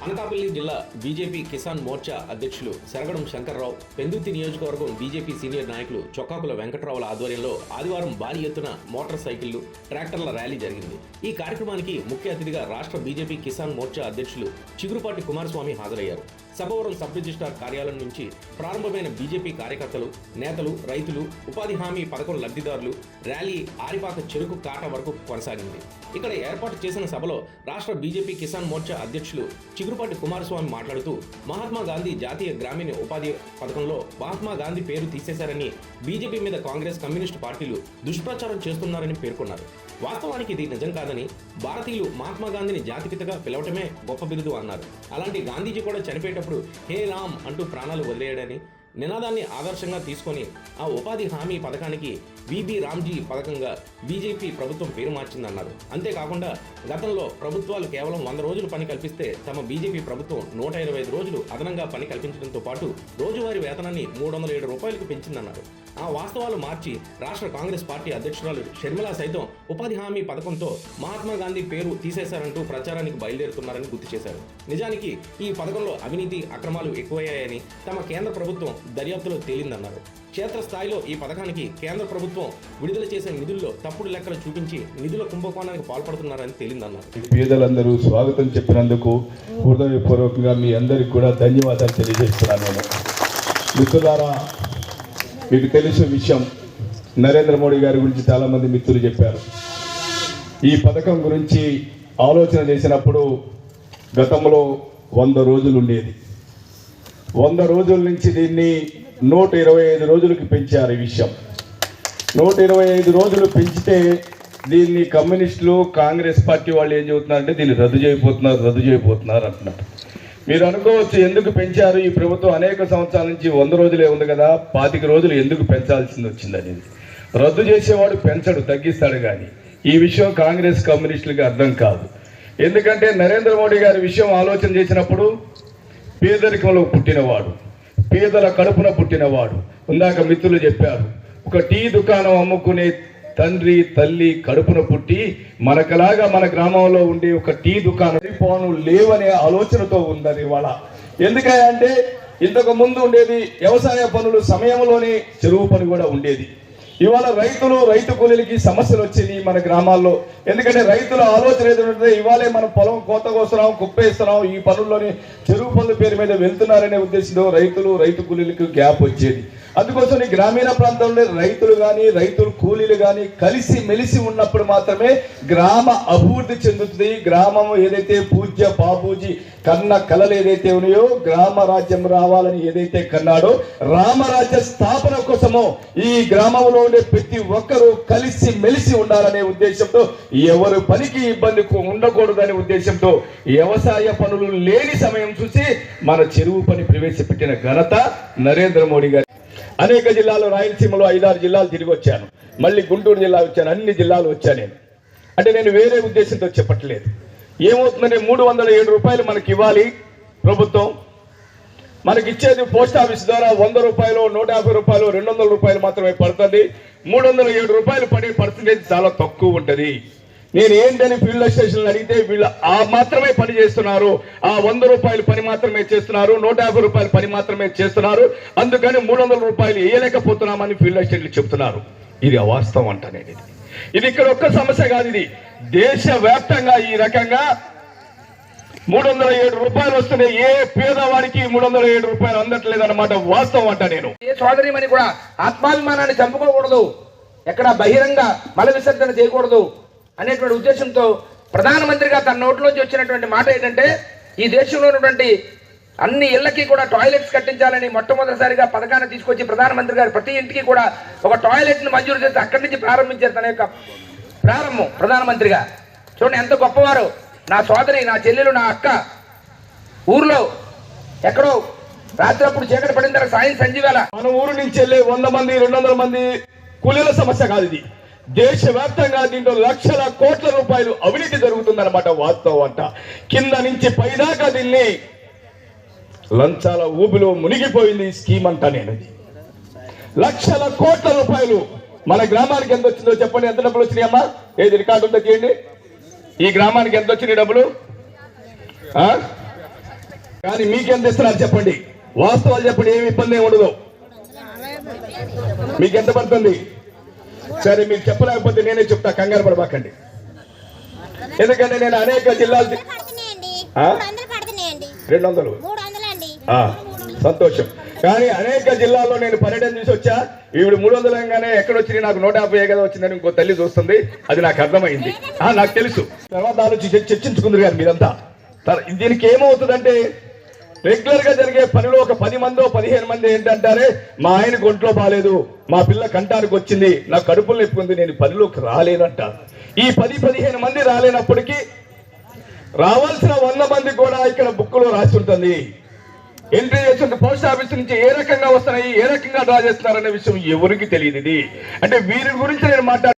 అనకాపల్లి జిల్లా బీజేపీ కిసాన్ మోర్చా అధ్యక్షులు శరగడం శంకర్రావు, పెందుర్తి నియోజకవర్గం బీజేపీ సీనియర్ నాయకులు చొక్కాకుల వెంకట్రావుల ఆధ్వర్యంలో ఆదివారం భారీ ఎత్తున మోటార్ సైకిళ్లు, ట్రాక్టర్ల ర్యాలీ జరిగింది. ఈ కార్యక్రమానికి ముఖ్య అతిథిగా రాష్ట్ర బీజేపీ కిసాన్ మోర్చా అధ్యక్షులు చిగురుపాటి కుమారస్వామి హాజరయ్యారు. సభవరం సబ్ రిజిస్ట్రార్ కార్యాలయం నుంచి ప్రారంభమైన బీజేపీ కార్యకర్తలు, నేతలు, రైతులు, ఉపాధి హామీ పథకం లబ్ధిదారులు ర్యాలీ ఆరిపాక చెరుకు కాట వరకు కొనసాగింది. ఇక్కడ ఏర్పాటు చేసిన సభలో రాష్ట్ర బీజేపీ కిసాన్ మోర్చా అధ్యక్షులు చిగురుపాటి కుమారస్వామి మాట్లాడుతూ మహాత్మా గాంధీ జాతీయ గ్రామీణ ఉపాధి పథకంలో మహాత్మా గాంధీ పేరు తీసేశారని, బీజేపీ మీద కాంగ్రెస్, కమ్యూనిస్టు పార్టీలు దుష్ప్రచారం చేస్తున్నారని పేర్కొన్నారు. వాస్తవానికి ఇది నిజం కాదని, భారతీయులు మహాత్మా గాంధీని జాతిపితగా పిలవటమే గొప్ప బిరుదు అన్నారు. అలాంటి గాంధీజీ కూడా చనిపోయేటప్పుడు హే రామ్ అంటూ ప్రాణాలు వదిలేయడని నినాదాన్ని ఆదర్శంగా తీసుకొని ఆ ఉపాధి హామీ పథకానికి విబి రామ్జీ పథకంగా బీజేపీ ప్రభుత్వం పేరు మార్చిందన్నారు. అంతేకాకుండా గతంలో ప్రభుత్వాలు కేవలం 100 రోజులు పని కల్పిస్తే తమ బీజేపీ ప్రభుత్వం 125 రోజులు అదనంగా పని కల్పించడంతో పాటు రోజువారీ వేతనాన్ని 307 రూపాయలకు పెంచిందన్నారు. ఆ వాస్తవాలు మార్చి రాష్ట్ర కాంగ్రెస్ పార్టీ అధ్యక్షురాలు షర్మిల సైతం ఉపాధి హామీ పథకంతో మహాత్మా గాంధీ పేరు తీసేశారంటూ ప్రచారానికి బయలుదేరుతున్నారని గుర్తు చేశారు. నిజానికి ఈ పథకంలో అవినీతి, అక్రమాలు ఎక్కువయ్యాయని తమ కేంద్ర ప్రభుత్వం దర్యాప్తులో తేలిందన్నారు. క్షేత్రస్థాయిలో ఈ పథకానికి కేంద్ర ప్రభుత్వం విడుదల చేసే నిధుల్లో తప్పుడు లెక్కలు చూపించి నిధుల కుంభకోణానికి పాల్పడుతున్నారని తేలిందన్నారు. పేదలందరూ స్వాగతం చెప్పినందుకు హృదయపూర్వకంగా మీ అందరికి కూడా ధన్యవాదాలు తెలియజేస్తున్నాను. మిత్రులారా, మీకు తెలిసిన విషయం, నరేంద్ర మోడీ గారి గురించి చాలామంది మిత్రులు చెప్పారు. ఈ పథకం గురించి ఆలోచన చేసినప్పుడు గతంలో 100 రోజులు ఉండేది. 100 రోజుల నుంచి దీన్ని 125 రోజులకి పెంచారు. ఈ విషయం 125 రోజులు పెంచితే దీన్ని కమ్యూనిస్టులు, కాంగ్రెస్ పార్టీ వాళ్ళు ఏం చెబుతున్నారంటే దీన్ని రద్దు చేయబోతున్నారు అంటున్నారు. మీరు అనుకోవచ్చు, ఎందుకు పెంచారు? ఈ ప్రభుత్వం అనేక సంవత్సరాల నుంచి 100 రోజులే ఉంది కదా, 25 రోజులు ఎందుకు పెంచాల్సింది వచ్చిందనేది. రద్దు చేసేవాడు పెంచడు, తగ్గిస్తాడు. కానీ ఈ విషయం కాంగ్రెస్, కమ్యూనిస్టులకి అర్థం కాదు. ఎందుకంటే నరేంద్ర మోడీ గారి విషయం ఆలోచన చేసినప్పుడు పేదరికంలో పుట్టినవాడు, పేదల కడుపున పుట్టినవాడు. ఇందాక మిత్రులు చెప్పారు, ఒక టీ దుకాణం అమ్ముకునే తండ్రి, తల్లి కడుపున పుట్టి మనకలాగా మన గ్రామంలో ఉండే ఒక టీ దుకాణం పనులు లేవనే ఆలోచనతో ఉందని ఇవాళ. ఎందుకంటే ఇంతకు ముందు ఉండేది వ్యవసాయ పనులు సమయంలోనే చెరువు పని కూడా ఉండేది. ఇవాళ రైతు కూలీలకి సమస్యలు వచ్చింది మన గ్రామాల్లో. ఎందుకంటే రైతుల ఆలోచన ఏదంటే ఇవాళే మనం పొలం కోత కోస్తున్నాం, కుప్పేస్తున్నాం, ఈ పనుల్లోని చెరువు పనుల పేరు మీద వెళ్తున్నారనే ఉద్దేశంతో రైతు కూలీలకు గ్యాప్ వచ్చేది. అందుకోసం ఈ గ్రామీణ ప్రాంతంలో రైతులు కానీ, రైతులు కూలీలు కానీ కలిసి మెలిసి ఉన్నప్పుడు మాత్రమే గ్రామ అభివృద్ధి చెందుతుంది. గ్రామం ఏదైతే పూజ్య బాపూజీ కన్న కళలు ఏదైతే ఉన్నాయో, గ్రామ రాజ్యం రావాలని ఏదైతే కన్నాడో, రామరాజ్య స్థాపన కోసమో ఈ గ్రామంలో ఉండే ప్రతి ఒక్కరూ కలిసి మెలిసి ఉండాలనే ఉద్దేశంతో, ఎవరు పనికి ఇబ్బంది ఉండకూడదనే ఉద్దేశంతో వ్యవసాయ పనులు లేని సమయం చూసి మన చెరువు పని ప్రవేశపెట్టిన ఘనత నరేంద్ర మోడీ గారు. అనేక జిల్లాలు, రాయలసీమలో 5-6 జిల్లాలు తిరిగి వచ్చాను, మళ్ళీ గుంటూరు జిల్లా వచ్చాను, అన్ని జిల్లాలు వచ్చాను నేను. అంటే నేను వేరే ఉద్దేశంతో చెప్పట్లేదు. ఏమవుతుందంటే 307 రూపాయలు మనకి ఇవ్వాలి ప్రభుత్వం. మనకి ఇచ్చేది పోస్ట్ ఆఫీస్ ద్వారా 100 రూపాయలు, 150 రూపాయలు, 200 రూపాయలు మాత్రమే పడుతుంది. 307 రూపాయలు పడే పర్సెంటేజ్ చాలా తక్కువ ఉంటుంది. నేను ఏంటని ఫీల్డ్ అసోసియేషన్ అడిగితే వీళ్ళు మాత్రమే పని చేస్తున్నారు, 100 రూపాయలు పని మాత్రమే చేస్తున్నారు, 150 రూపాయలు పని మాత్రమే చేస్తున్నారు, అందుకని 300 రూపాయలు వేయలేకపోతున్నామని ఫీల్డ్ అసిస్టెంట్లు చెప్తున్నారు. ఇది అవాస్తవం అంట. నేను ఇది ఇక్కడ ఒక్క సమస్య కాదు, ఇది దేశవ్యాప్తంగా ఈ రకంగా 307 రూపాయలు వస్తున్నాయి. ఏ పేదవాడికి 307 రూపాయలు అందట్లేదన్నమాట, వాస్తవం అంట. నేను ఏ సోదరిమని కూడా ఆత్మాభిమానాన్ని చంపుకోకూడదు, ఎక్కడ బహిరంగ మల విసర్జన చేయకూడదు అనేటువంటి ఉద్దేశంతో ప్రధానమంత్రిగా తన నోట్లోంచి వచ్చినటువంటి మాట ఏంటంటే, ఈ దేశంలో ఉన్నటువంటి అన్ని ఇళ్లకి కూడా టాయిలెట్స్ కట్టించాలని మొట్టమొదటిసారిగా పథకాన్ని తీసుకొచ్చి ప్రధానమంత్రి గారు ప్రతి ఇంటికి కూడా ఒక టాయిలెట్ ను మంజూరు చేసి అక్కడి నుంచి ప్రారంభించారు తన యొక్క ప్రారంభం ప్రధానమంత్రిగా. చూడండి ఎంత గొప్పవారు. నా సోదరి, నా చెల్లెలు, నా అక్క ఊర్లో ఎక్కడో రాత్రప్పుడు చీకటి పడిన తర్వాత సాయం సంజీవేళ మన ఊరు నుంచి వెళ్ళే 100 మంది 200 మంది కూలీల సమస్య కాదు ఇది. దేశవ్యాప్తంగా దీంట్లో లక్షల కోట్ల రూపాయలు అవినీతి జరుగుతుందన్నమాట, వాస్తవం అంట. కింద నుంచి పైదాకా దీన్ని లంచాల ఊబిలో మునిగిపోయింది ఈ స్కీమ్ అంట. నేను లక్షల కోట్ల రూపాయలు మన గ్రామానికి ఎంత వచ్చిందో చెప్పండి. ఎంత డబ్బులు వచ్చినాయమ్మా? ఏది రికార్డు ఉందో చేయండి. ఈ గ్రామానికి ఎంత వచ్చినాయి డబ్బులు? కానీ మీకెంత ఇస్తున్నారు చెప్పండి, వాస్తవాలు చెప్పండి, ఏమి ఇబ్బంది ఏమి ఉండదు. మీకు ఎంత పడుతుంది? సరే మీరు చెప్పలేకపోతే నేనే చెప్తా, కంగారు పడబాకండి. ఎందుకంటే నేను అనేక జిల్లాలు 200 సంతోషం. కానీ అనేక జిల్లాల్లో నేను పర్యటన చేసి వచ్చా. ఇప్పుడు 300 అనగానే ఎక్కడొచ్చి నాకు 150 కదా వచ్చిందని ఇంకో తల్లి చూస్తుంది. అది నాకు అర్థమైంది, నాకు తెలుసు. తర్వాత ఆలోచించి చర్చించుకుందరు కానీ మీరంతా. దీనికి ఏమవుతుందంటే రెగ్యులర్ గా జరిగే పనిలో ఒక 10 మందో 15 మంది ఏంటంటారే, మా ఆయనకు ఒంట్లో బాగాలేదు, మా పిల్ల కంటానికి వచ్చింది, నాకు కడుపులు నొప్పుకుంది, నేను పనిలోకి రాలేనంటారు. ఈ 10-15 మంది రాలేనప్పటికీ రావాల్సిన 100 మంది కూడా ఇక్కడ బుక్ లో రాసి ఉంటుంది. ఎంట్రీ చేసిన పోస్ట్ ఆఫీస్ నుంచి ఏ రకంగా వస్తున్నాయి, ఏ రకంగా డ్రా చేస్తున్నారనే విషయం ఎవరికి తెలియదు. ఇది అంటే వీరి గురించి నేను